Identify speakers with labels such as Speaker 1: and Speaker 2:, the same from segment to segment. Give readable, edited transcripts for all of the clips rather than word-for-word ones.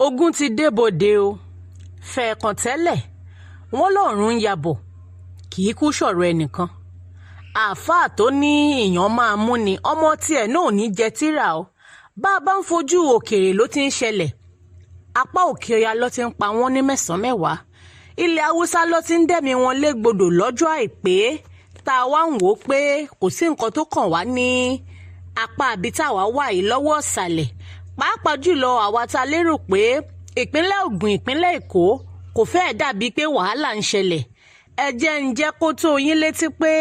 Speaker 1: Ogun ti débòde o fẹ̀ẹ̀kàn tẹ́lẹ̀ wọ́n lọ́rùn ń yabọ̀ kì í kú sọ̀rọ̀ ẹnìkan àáfàá tó ní èèyàn máa mú ni ọmọ tiẹ̀ náà ò ní jẹ tírà o bá a bá ń fojú òkèèrè ló ti ń ṣẹlẹ̀ apá òkè ọya ló ti ń pa wọ́n ní mẹ́sàn-án mẹ́wàá ilẹ̀ haúsá ló ti ń dẹ̀mí wọn légbodò lọ́jọ́ àìpé tá a wá ń wò ó pé kò sí nǹkan tó kàn wá ní apá àbí táwa wà yìí lọ́wọ́ ọ̀sàlẹ̀ pàápàá jùlọ àwa tá a lérò pé ìpínlẹ̀ Ògùn ìpínlẹ̀ Èkó kò fẹ́ẹ̀ dàbí pé wàhálà ń ṣẹlẹ̀ ẹ jẹ́ ń jẹ́ kó tó yín létí pé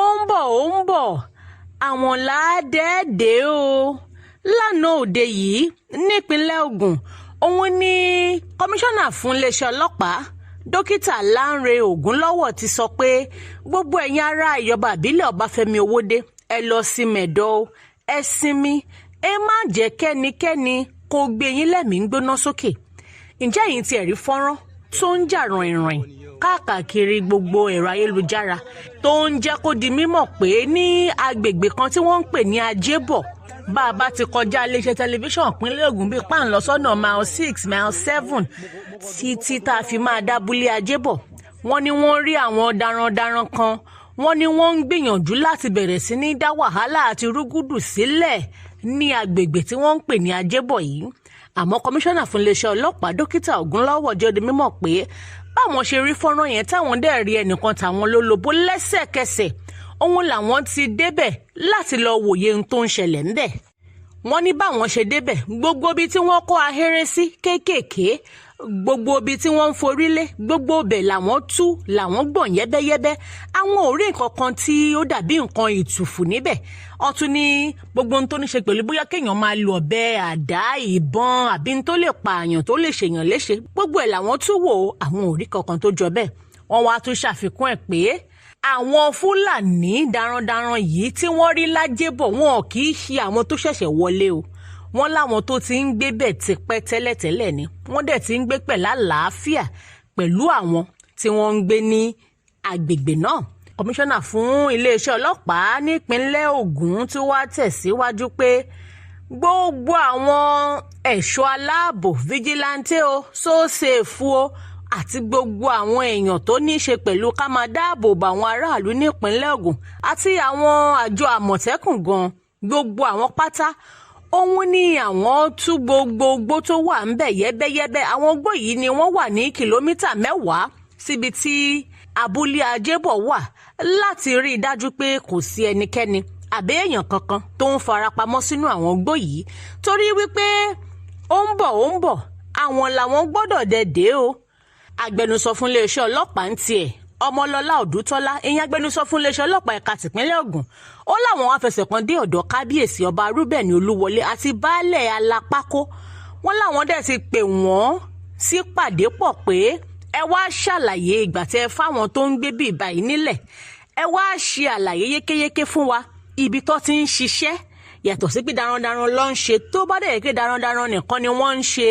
Speaker 1: ó ń bọ̀ àwọn làádẹ́ẹ̀dẹ́ o lánàá òde yìí nípínlẹ̀ Ògùn òun ni kọmíṣánná fún iléeṣẹ́ ọlọ́pàá dókítà Lánre Ògúnlọ́wọ̀ ti sọ pé gbogbo ẹ̀yin ará ìjọba ìbílẹ̀ Ọbáfẹ́mi Owódé ẹ lọ sí mẹ̀dọ́ ẹ sinmi ẹ má jẹ́ kẹ́nikẹ́ni kó gbé yín lẹ́mìí ń gbóná sókè ǹjẹ́ ẹ̀yin ti ẹ̀rí fọ́nrán tó ń jà ràìnràìn káàkiri gbogbo ẹ̀rọ ayélujára tó ń jẹ́ kó di mímọ̀ pé ní agbègbè kan tí wọ́n ń pè ní Ajébọ̀ bá a bá ti kọjá iléeṣẹ́ tẹlifíṣàn ìpínlẹ̀ Ògùn bíi páànù sọ́nà mile 6 mile 7 títí tá a fi máa dábúlé Ajébọ̀ wọ́n ní wọ́n rí àwọn darandaran kan wọ́n ní wọ́n ń gbìyànjú láti bẹ̀rẹ̀ sí ní dá wàhálà àti rúgúdù sílẹ̀ ní agbègbè tí wọ́n ń pè ní Ajébọ̀ yìí àmọ́ kọmíṣánná fún iléeṣẹ́ ọlọ́pàá dókítà Ògúnlọ́wọ̀ jẹ́ di mímọ̀ pé báwọn ṣe rí fọ́nrán yẹn táwọn dẹ̀ rí ẹnìkan táwọn lólobó lẹ́sẹ̀kẹsẹ̀ òun làwọn ti débẹ̀ láti lọ wòye ohun tó ń ṣẹlẹ̀ ńbẹ̀ wọ́n ní báwọn ṣe débẹ̀ gbogbo ibi tí wọ́n kó ahéré sí kéékèèké gbogbo ibi tí wọ́n ń forí lé gbogbo ibẹ̀ làwọn tú làwọn gbọ̀n yẹ́bẹ́yẹ́bẹ́ àwọn ò rí nǹkan kan tí ó dàbí nǹkan ìtùfù níbẹ̀ ọtún ní gbogbo ohun tó ní ṣe pẹ̀lú bóyá kéèyàn máa lo ọ̀bẹ àdá ìbọn àbí ohun tó lè pààyàn tó lè ṣèyàn léṣe gbogbo ẹ̀ làwọn tú wò àwọn ò rí kankan tó jọ bẹ́ẹ̀ wọ́n wá tún ṣàfikún ẹ̀ pé àwọn Fúlàní darandaran yìí tí wọ́n rí lájébọ̀ wọn kì í ṣe àwọn tó ṣẹ̀ṣẹ̀ wọlé o wọ́n láwọn tó ti ń gbé bẹ̀ tipẹ́ tẹ́lẹ̀tẹ́lẹ̀ ni wọ́n dẹ̀ ti ń gbé pẹ̀lú àlàáfíà pẹ̀lú àwọn tí wọ́n ń gbé ní agbègbè náà kọmíṣánná fún iléeṣẹ́ ọlọ́pàá nípínlẹ̀ Ògùn tí wàá tẹ̀síwájú pé gbogbo àwọn ẹ̀ṣọ́ aláàbò fìjìláńtẹ́ o sósèfù o àti gbogbo àwọn èèyàn tó ní í ṣe pẹ̀lú ká máa dáàbò bo àwọn aráàlú nípínlẹ̀ Ògùn àti àwọn àjọ àmọ̀tẹ́kùn gan gbogbo àwọn pátá òun ni àwọn tú gbogbo igbó tó wà ń bẹ̀ yẹ́bẹ́yẹ́bẹ́ àwọn igbó yìí ni wọ́n wà ní kìlómítà 10 síbi tí abúlé Ajébọ̀ wà láti rí i dájú pé kò sí ẹnikẹ́ni àbí èèyàn kankan tó ń farapamọ́ sínú àwọn igbó yìí torí wípé ó ń bọ̀ àwọn làwọn gbọ́dọ̀ dẹ̀dẹ̀ o agbẹnusọ fún iléeṣẹ́ ọlọ́pàá ń tiẹ̀ Ọmọlọ́lá Ọdútọ́lá ìyẹn agbẹnusọ fún iléeṣẹ́ ọlọ́pàá ẹ̀ka tìpínlẹ̀ Ògùn ó láwọn wá fẹsẹ̀ kan dé ọ̀dọ̀ kábíyèsí ọba Rúbẹ̀nì Olúwọlé àti baálẹ̀ Alápákó wọ́n láwọn dẹ̀ ti pè wọ́n sí pàdé pọ̀ pé ẹ wá ṣàlàyé ìgbà tẹ fáwọn tó ń gbé bí ìbàyí nílẹ̀ ẹ wá ṣe àlàyé yékéyéké fún wa ibi tó ti ń ṣiṣẹ́ yàtọ̀ sí pé darandaran ló ń ṣe tó bá dẹ̀ pé darandaran nìkan ni wọ́n ń ṣe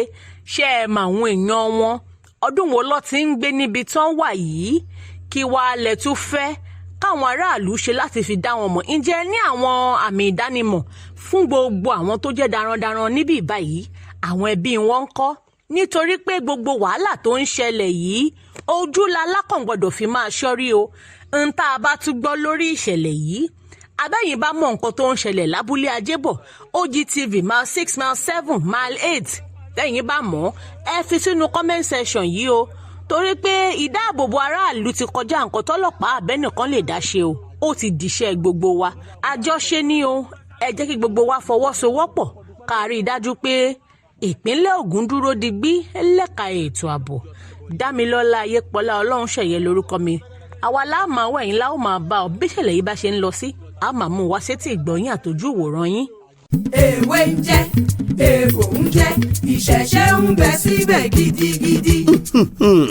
Speaker 1: ṣe é mà àwọn èèyàn wọn ọdún wo ló ti ń gbé níbi tán wà yìí kí wàá lẹ̀ tún fẹ́ káwọn aráàlú ṣe láti fi dá wọn mọ̀ ǹjẹ́ ní àwọn àmì ìdánimọ̀ fún gbogbo àwọn tó jẹ́ darandaran níbí báyìí àwọn ẹbí wọn ń kọ́ nítorí pé gbogbo wàhálà tó ń ṣẹlẹ̀ yìí ojú la lákàn gbọ́dọ̀ fi máa ṣọ́rí o ń tá a bá tún gbọ́ lórí ìṣẹ̀lẹ̀ yìí abẹ́yìn bá mọ nǹkan tó ń ṣẹlẹ̀ lábúlé Ajébọ̀ OGTV mile 6 mile 7 mile 8 lẹ́yìn bá mọ̀ ẹ fi sínú comment section yìí o torí pé ìdáàbòbò aráàlú ti kọjá nǹkan tọ́lọ́pàá abẹ́nìkan lè dá ṣe o ó ti dìṣẹ́ gbogbo wa àjọṣe ni o ẹ jẹ́ kí gbogbo wa fọwọ́sowọ́pọ̀ ká rí i dájú pé ìpínlẹ̀ Ògùn dúró digbí lẹ́ka ètò ààbò Dámilọ́lá Ayépọ̀lá Ọlọ́runṣẹ̀yẹ lórúkọ mi àwa láà máa wẹ̀yìn láò máa bá ọ bí ìṣẹ̀lẹ̀ yìí bá ṣe ń lọ sí a máa mú wá sétí ìgbọ̀nyìn àtòjú ìwòran yín.
Speaker 2: Èwe ń jẹ́ èèbò ń jẹ́ ìṣẹ̀ṣẹ̀ ń bẹ síbẹ̀ gidigidi.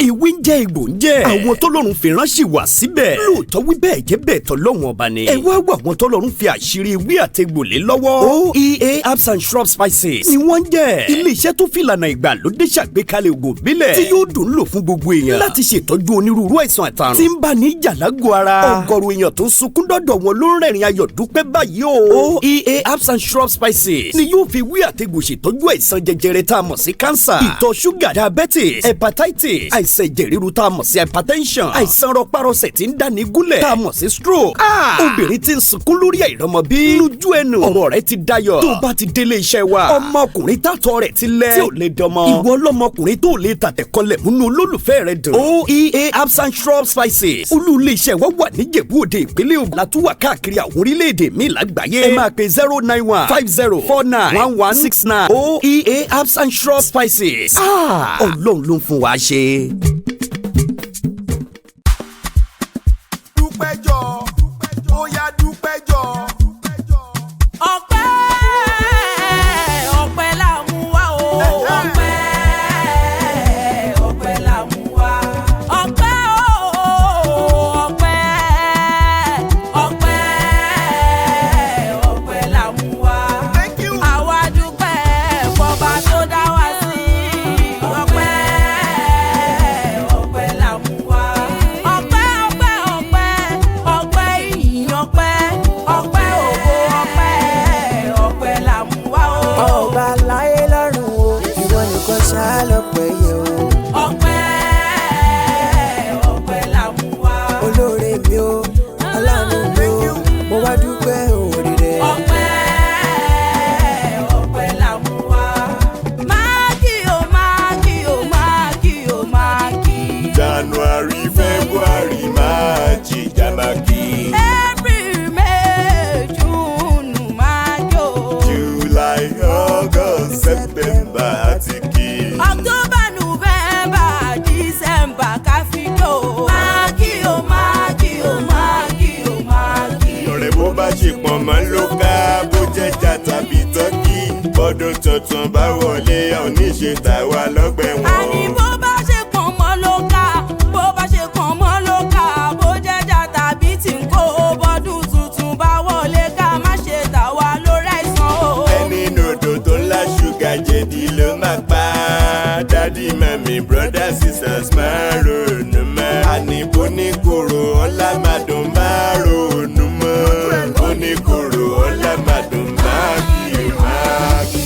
Speaker 3: Ìwé ń jẹ́ jẹ́ Ìgbò ń jẹ́. àwọn tọ́lọ́run fi ránṣẹ́ wá síbẹ̀. lóòótọ́ wí bẹ́ẹ̀ jẹ́ bẹ́ẹ̀ tọ́lọ́run ọba ni. ẹ wá wá àwọn tọ́lọ́run fi àṣírí ewé àtegbòlé lọ́wọ́. OEA herbs and shrub spices ni wọ́n jẹ́. ilé-iṣẹ́ tó fìlànà ìgbàlódé ṣàgbékalẹ̀ ògùn ìbílẹ̀ tí yóò dùn lò fún gbogbo èèyàn láti ṣètọ́jú onírúurú àìsàn àtàrùn tí ń bá ní jàlágò ara. ọ̀gọ̀rọ̀ èèyàn tó ń sunkún dọ́dọ̀ wọn ló ń rẹ́rìn ayọ̀ dúpẹ́ báyìí o. OEA herbs and shrub spices ni yóò fi wí àtegbò ṣètọ́jú àìsàn jẹjẹrẹ tá a mọ̀ sí cancer, ìtọ̀ ṣúgà, diabetes, hepatitis, àìsàn ẹ̀jẹ̀ ríru tá a mọ̀ sí hypertension, àìsàn rọpárọsẹ̀ tí ń dáni gúnlẹ̀ tá a mọ̀ sí stroke. obìnrin tí ń sunkún lórí àìrọ́mọbí lójú ẹnu ọ̀rọ̀ rẹ̀ ti dayọ̀. tó bá ti délé iṣẹ́ wa ọmọkùnrin tàtọ̀ rẹ̀ ti lẹ̀ tí ò lè dọmọ. ìwọ ọlọ́mọkùnrin tó lè tàtẹ̀kọ́lẹ̀ múnú olólùfẹ́ rẹ̀ dùn. OEA herbs and shrub spices olú ilé iṣẹ́ wa wà ní Ìjẹ̀bú Òde ìpínlẹ̀ Ògùn látúwà káàkiri àwọn orílẹ̀-èdè míì lágbàáyé. ẹ máa pe 09150491169. OEA herbs and shrub spices. Ọlọ́run ló ń fún wa ṣe.
Speaker 4: dúpẹ́jọ́ ó yá dúpẹ́jọ́.
Speaker 2: ọpẹ́ ọpẹ́ là mú wá o. ọpẹ́ ọpẹ́ là mú wá. ọpẹ́ o ọpẹ́ ọpẹ́ ọpẹ́ là mú wá. àwa dúpẹ́ fọba tó dá wa sí. ọpẹ́ ọpẹ́ là mú wá. ọpẹ́ ọpẹ́ ọpẹ́ ọpẹ́ ìyìn ọpẹ́ ọpẹ́ ògo ọpẹ́ ọpẹ́ là mú wá o.
Speaker 5: ọba láyé lọ́run o ìwọ nìkan ṣáá lọ́pẹ́ yẹ o.
Speaker 2: ọpẹ́ ọpẹ́ là mú wá.
Speaker 5: olóore mi o aláàánú mi o mo wá dúpẹ́ òòrè rẹ.
Speaker 2: ọpẹ́ ọpẹ́ là mú wá. máàkì o máàkì o máàkì o máàkì.
Speaker 4: January, February, March, Jamaki.
Speaker 2: April, May, June, máàkì o.
Speaker 4: July, August, September, Atiki.
Speaker 2: October, November, December, káfíńtò. máàkì o máàkì o máàkì o máàkì.
Speaker 4: ọ̀rẹ́ bó bá ṣe pọ̀n mọ́ ló ká bó jẹ́jà tàbí tọ́kì. bọ́dún tuntun bá wọlé oníṣe tàwa lọ́gbẹ̀
Speaker 2: àní
Speaker 4: wọn.
Speaker 2: bó bá ṣe pọ̀n mọ́ ló ká bó bá ṣe pọ̀n mọ́ ló ká bó jẹ́jà tàbí tí ń kó bọ́dún tuntun bá wọlé ká má ṣe tà wá lórí àìsàn o.
Speaker 4: ẹni nòdò tó ńlá ṣúgà jẹ̀dí ló máa pa. dádì mami broda sisters máa ronú mọ́. àní bó ní kòrò ọ̀la máa dùn máa ronú mọ́. bó ní kòrò ọ̀la máa dùn máa kí o máa kí.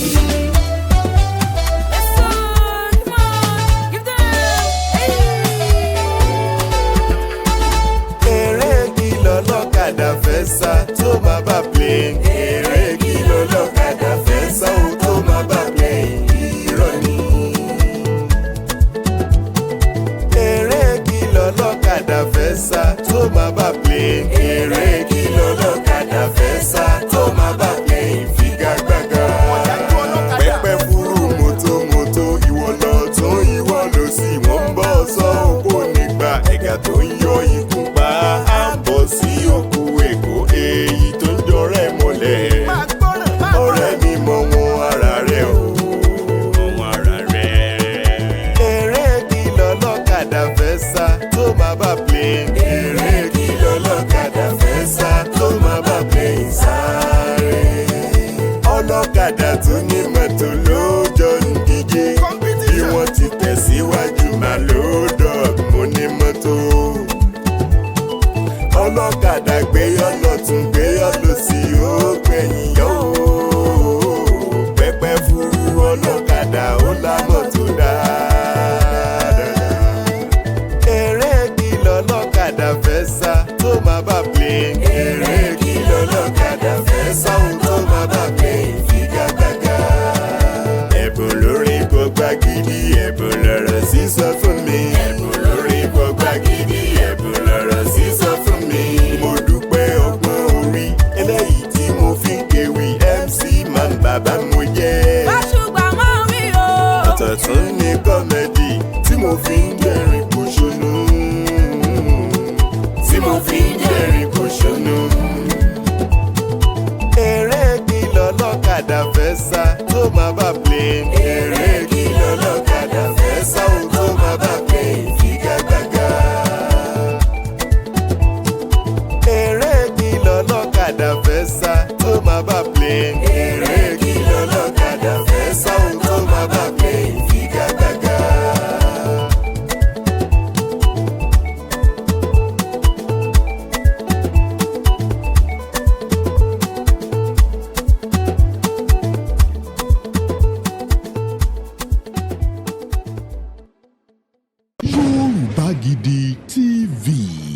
Speaker 4: eré kí lọ́lọ́kadà fẹ́ sá tó máa bá plane. eré kí lọ́lọ́kadà fẹ́ sá ó tó máa bá plane. irọ́ ni. eré kí lọ́lọ́kadà fẹ́ sá tó máa bá plane. eré kí lọ́lọ́kadà fẹ́ sá tó máa bá plane. figagbága. pẹ́pẹ́ fúru mọ́tò ìwọ lọ tún ìwọ lọ sí wọ́n ń bọ̀ sọ òkú nígbà ẹ̀gà tó ń yọ ikú pa á ń bọ̀ sí òkú èkó èyí tó ń jọrẹ́ mọ́lẹ̀. ọ̀rẹ́ mi mọ wọn ara rẹ̀ o wọn ara rẹ̀. eré kí lọ́lọ́kadà fẹ́ sá tó máa bá plane. eré kí lọ́lọ́kadà fẹ́ sá tó máa bá plane sáré. ọlọ́kadà tó ní mọ́tò lójó ń díje bí wọ́n ti tẹ̀síwájú máa lóòdọ̀ mo ní mọ́tò. ọlọ́kadà gbéyọ̀ lọ́tún gbéyọ̀ lọ́sì ó gbẹ̀yìn yọ̀ ó. pẹ́pẹ́ fúru ọlọ́kadà ó lámọ̀ tó dáadáa. eré kí lọ́lọ́kadà fẹ́ sá tó máa bá plane. eré kí lọ́lọ́kadà fẹ́ sá ó tó máa bá plane. figagbága. ẹ̀bùn lórí gbọ́gbá gidi ẹ̀bùn lọ́rọ̀ sísọ fún mi. ẹ̀bùn lórí gbọ́gbá gidi ẹ̀bùn lọ́rọ̀ sísọ fún mi. mo dúpẹ́ ọgbọ́n orí eléyìí tí mo fi ń kéwì MC man bàbá mo jẹ́.
Speaker 2: Báṣùgbà mọ́ mi o.
Speaker 4: ọ̀tọ̀ tún ní kọ́mẹ́dì tí mo fi ń dẹ́rìn pòṣónú. tí mo fi ń dẹ́rìn pòṣónú. eré kí lọ́lọ́kadà fẹ́ sá tó máa bá plane. eré kí lọ́lọ́kadà fẹ́ sá ó tó máa bá plane. figagbága.
Speaker 6: Agidi TV.